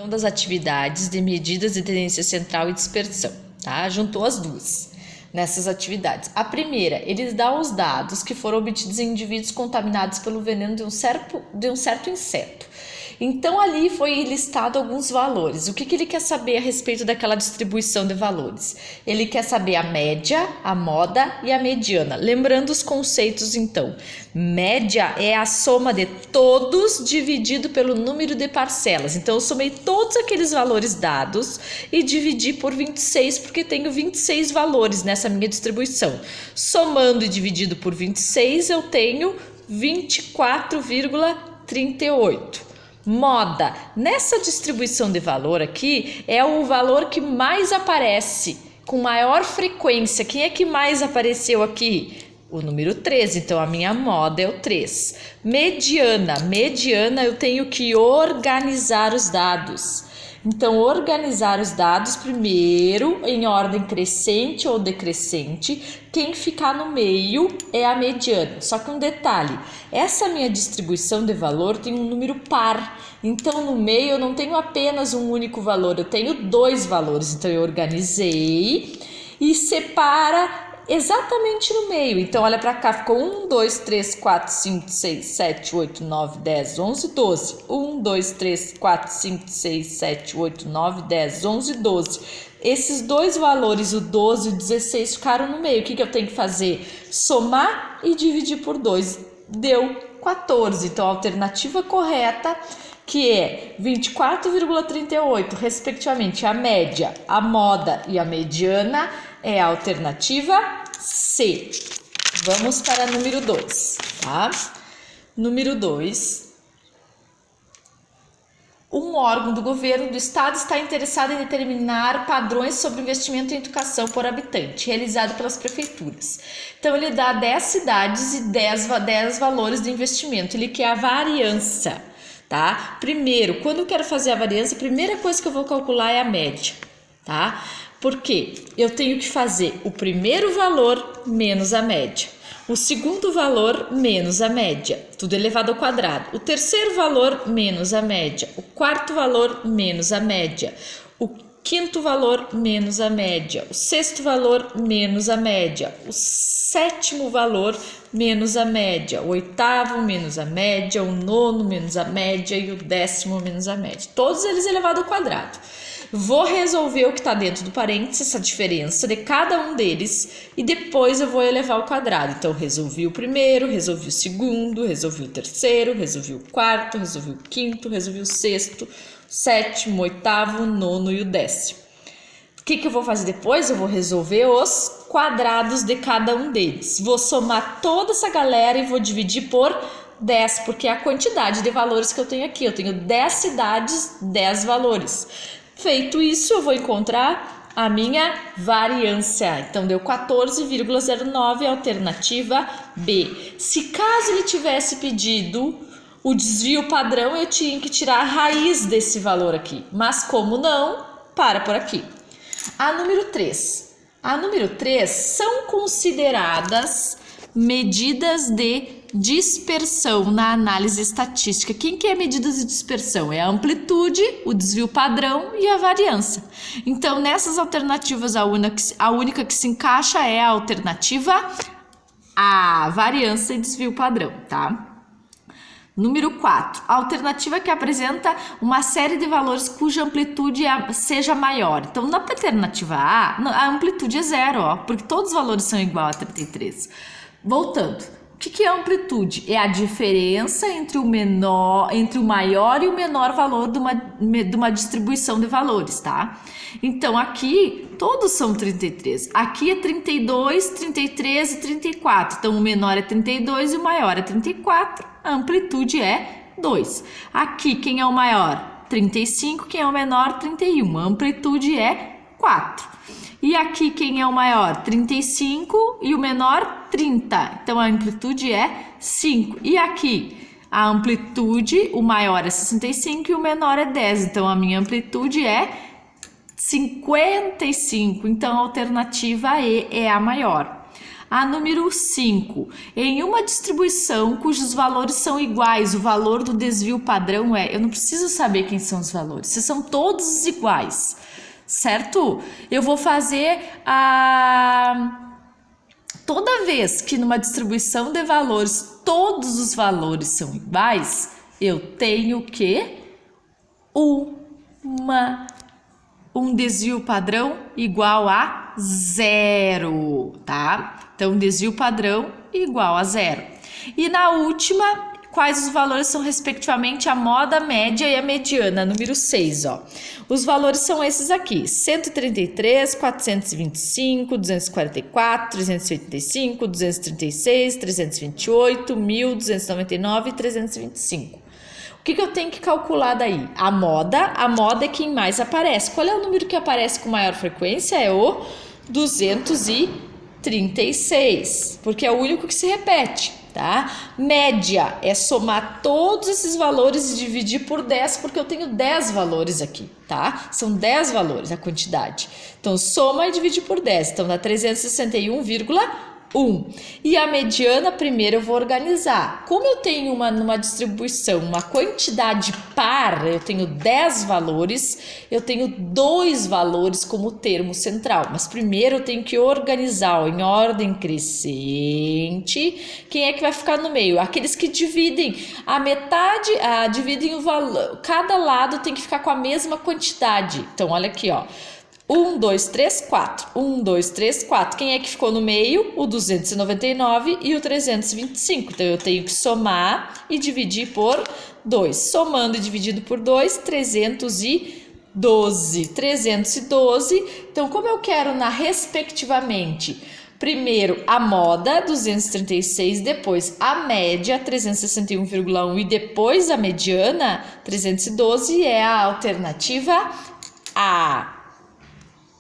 Das atividades de medidas de tendência central e dispersão, tá? Juntou as duas nessas atividades. A primeira, eles dão os dados que foram obtidos em indivíduos contaminados pelo veneno de um certo inseto. Então, ali foi listado alguns valores. O que ele quer saber a respeito daquela distribuição de valores? Ele quer saber a média, a moda e a mediana. Lembrando os conceitos, então. Média é a soma de todos dividido pelo número de parcelas. Então, eu somei todos aqueles valores dados e dividi por 26, porque tenho 26 valores nessa minha distribuição. Somando e dividido por 26, eu tenho 24,38. Moda, nessa distribuição de valor aqui, é o valor que mais aparece, com maior frequência. Quem é que mais apareceu aqui? O número 3, então a minha moda é o 3. Mediana, eu tenho que organizar os dados. Então, organizar os dados primeiro em ordem crescente ou decrescente. Quem ficar no meio é a mediana. Só que um detalhe, essa minha distribuição de valor tem um número par. Então, no meio eu não tenho apenas um único valor, eu tenho dois valores. Então, eu organizei e separa exatamente no meio. Então, olha para cá, ficou 1, 2, 3, 4, 5, 6, 7, 8, 9, 10, 11, 12. 1, 2, 3, 4, 5, 6, 7, 8, 9, 10, 11, 12. Esses dois valores, o 12 e o 16, ficaram no meio. O que eu tenho que fazer? Somar e dividir por 2. Deu 14. Então, a alternativa correta, que é 24,38, respectivamente, a média, a moda e a mediana, é a alternativa C. Vamos para número 2, tá? Número 2. Um órgão do governo do estado está interessado em determinar padrões sobre investimento em educação por habitante, realizado pelas prefeituras. Então, ele dá 10 cidades e 10 valores de investimento. Ele quer a variância, tá? Primeiro, quando eu quero fazer a variância, a primeira coisa que eu vou calcular é a média, tá? Porque eu tenho que fazer o primeiro valor menos a média, o segundo valor menos a média, tudo elevado ao quadrado, o terceiro valor menos a média, o quarto valor menos a média, o quinto valor menos a média, o sexto valor menos a média, o sétimo valor menos a média, o oitavo menos a média, o nono menos a média e o 10º menos a média. Todos eles elevado ao quadrado. Vou resolver o que está dentro do parênteses, essa diferença de cada um deles, e depois eu vou elevar ao quadrado. Então, resolvi o primeiro, resolvi o segundo, resolvi o terceiro, resolvi o quarto, resolvi o quinto, resolvi o sexto, sétimo, oitavo, nono e o 10º. O que eu vou fazer depois? Eu vou resolver os quadrados de cada um deles. Vou somar toda essa galera e vou dividir por 10, porque é a quantidade de valores que eu tenho aqui. Eu tenho 10 cidades, 10 valores. Feito isso, eu vou encontrar a minha variância. Então, deu 14,09, alternativa B. Se caso ele tivesse pedido o desvio padrão, eu tinha que tirar a raiz desse valor aqui. Mas como não, para por aqui. A número 3. A número 3 são consideradas medidas de dispersão na análise estatística. Quem que é medidas de dispersão? É a amplitude, o desvio padrão e a variância. Então, nessas alternativas, a única que se encaixa é a alternativa A, variância e desvio padrão, tá? Número 4, a alternativa que apresenta uma série de valores cuja amplitude seja maior. Então, na alternativa A, a amplitude é 0, ó, porque todos os valores são iguais a 33. Voltando, o que é amplitude? É a diferença entre o maior e o menor valor de uma distribuição de valores, tá? Então, aqui, todos são 33. Aqui é 32, 33 e 34. Então, o menor é 32 e o maior é 34. A amplitude é 2. Aqui, quem é o maior? 35. Quem é o menor? 31. A amplitude é 4. E aqui, quem é o maior? 35 e o menor? 30. Então, a amplitude é 5. E aqui, a amplitude, o maior é 65 e o menor é 10. Então, a minha amplitude é 55. Então, a alternativa E é a maior. A número 5. Em uma distribuição cujos valores são iguais, o valor do desvio padrão é... Eu não preciso saber quem são os valores, se são todos iguais, certo? Eu vou fazer toda vez que numa distribuição de valores todos os valores são iguais, eu tenho que um desvio padrão igual a 0, tá? Então, desvio padrão igual a 0. E na última, quais os valores são respectivamente a moda, a média e a mediana? Número 6, ó. Os valores são esses aqui: 133, 425, 244, 385, 236, 328, 1.299 e 325. O que eu tenho que calcular daí? A moda é quem mais aparece. Qual é o número que aparece com maior frequência? É o 236, porque é o único que se repete, tá? Média é somar todos esses valores e dividir por 10, porque eu tenho 10 valores aqui, tá? São 10 valores a quantidade. Então, soma e divide por 10. Então, dá 361,1. E a mediana, primeiro eu vou organizar. Como eu tenho numa distribuição uma quantidade par, eu tenho 10 valores, eu tenho 2 valores como termo central. Mas primeiro eu tenho que organizar em ordem crescente. Quem é que vai ficar no meio? Aqueles que dividem a metade, dividem o valor. Cada lado tem que ficar com a mesma quantidade. Então, olha aqui, ó. 1, 2, 3, 4. 1, 2, 3, 4. Quem é que ficou no meio? O 299 e o 325. Então, eu tenho que somar e dividir por 2. Somando e dividido por 2, 312. 312. Então, como eu quero respectivamente, primeiro a moda, 236, depois a média, 361,1 e depois a mediana, 312, é a alternativa A.